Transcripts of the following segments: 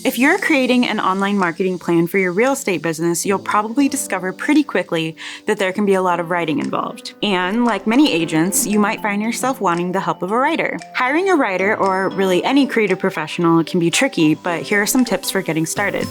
If you're creating an online marketing plan for your real estate business, you'll probably discover pretty quickly that there can be a lot of writing involved. And like many agents, you might find yourself wanting the help of a writer. Hiring a writer, or really any creative professional, can be tricky, but here are some tips for getting started.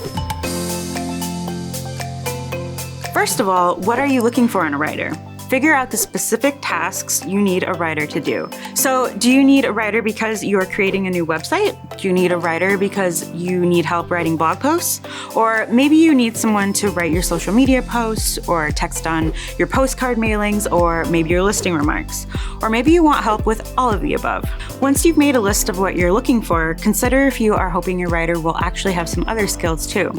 First of all, what are you looking for in a writer? Figure out the specific tasks you need a writer to do. So, do you need a writer because you are creating a new website? Do you need a writer because you need help writing blog posts? Or maybe you need someone to write your social media posts, or text on your postcard mailings, or maybe your listing remarks. Or maybe you want help with all of the above. Once you've made a list of what you're looking for, consider if you are hoping your writer will actually have some other skills too.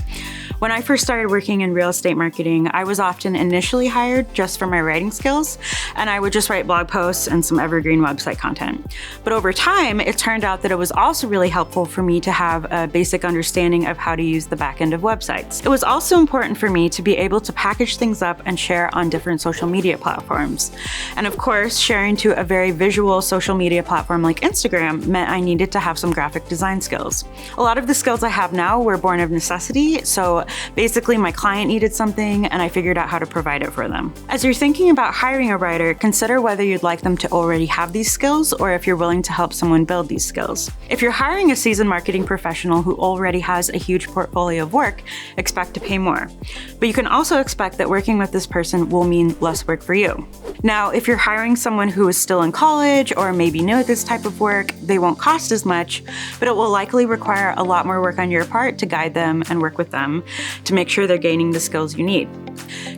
When I first started working in real estate marketing, I was often initially hired just for my writing skills, and I would just write blog posts and some evergreen website content. But over time, it turned out that it was also really helpful for me to have a basic understanding of how to use the back end of websites. It was also important for me to be able to package things up and share on different social media platforms. And of course, sharing to a very visual social media platform like Instagram meant I needed to have some graphic design skills. A lot of the skills I have now were born of necessity, so basically my client needed something and I figured out how to provide it for them. As you're thinking about hiring a writer, consider whether you'd like them to already have these skills or if you're willing to help someone build these skills. If you're hiring a seasoned marketing professional who already has a huge portfolio of work, expect to pay more. But you can also expect that working with this person will mean less work for you. Now, if you're hiring someone who is still in college or maybe new at this type of work, they won't cost as much, but it will likely require a lot more work on your part to guide them and work with them to make sure they're gaining the skills you need.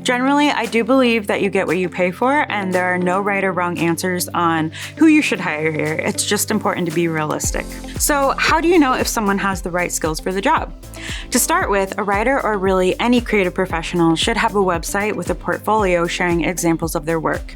Generally, I do believe that you get what you pay for, and there are no right or wrong answers on who you should hire here. It's just important to be realistic. So, how do you know if someone has the right skills for the job? To start with, a writer, or really any creative professional, should have a website with a portfolio sharing examples of their work.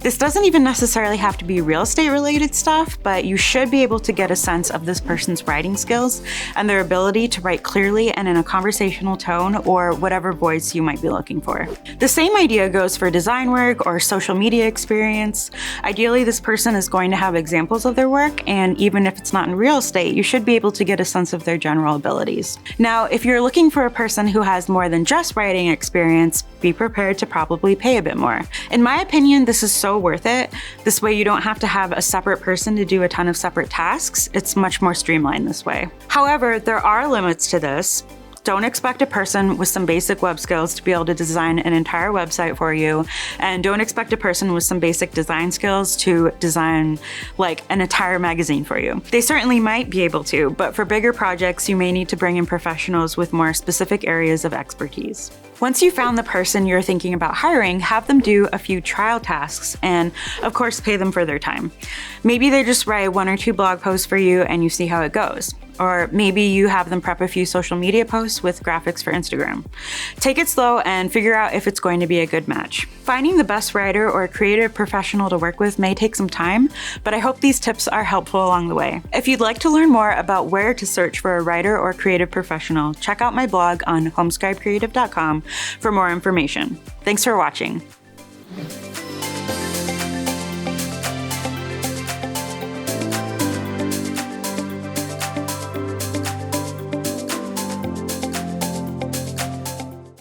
This doesn't even necessarily have to be real estate related stuff, but you should be able to get a sense of this person's writing skills and their ability to write clearly and in a conversational tone, or whatever voice you might be looking for. The same idea goes for design work or social media experience. Ideally, this person is going to have examples of their work, and even if it's not in real estate, you should be able to get a sense of their general abilities. Now, if you're looking for a person who has more than just writing experience, be prepared to probably pay a bit more. In my opinion, this is so worth it. This way you don't have to have a separate person to do a ton of separate tasks. It's much more streamlined this way. However, there are limits to this. Don't expect a person with some basic web skills to be able to design an entire website for you, and don't expect a person with some basic design skills to design like an entire magazine for you. They certainly might be able to, but for bigger projects, you may need to bring in professionals with more specific areas of expertise. Once you've found the person you're thinking about hiring, have them do a few trial tasks and, of course, pay them for their time. Maybe they just write 1 or 2 blog posts for you and you see how it goes. Or maybe you have them prep a few social media posts with graphics for Instagram. Take it slow and figure out if it's going to be a good match. Finding the best writer or creative professional to work with may take some time, but I hope these tips are helpful along the way. If you'd like to learn more about where to search for a writer or creative professional, check out my blog on homescribecreative.com for more information. Thanks for watching.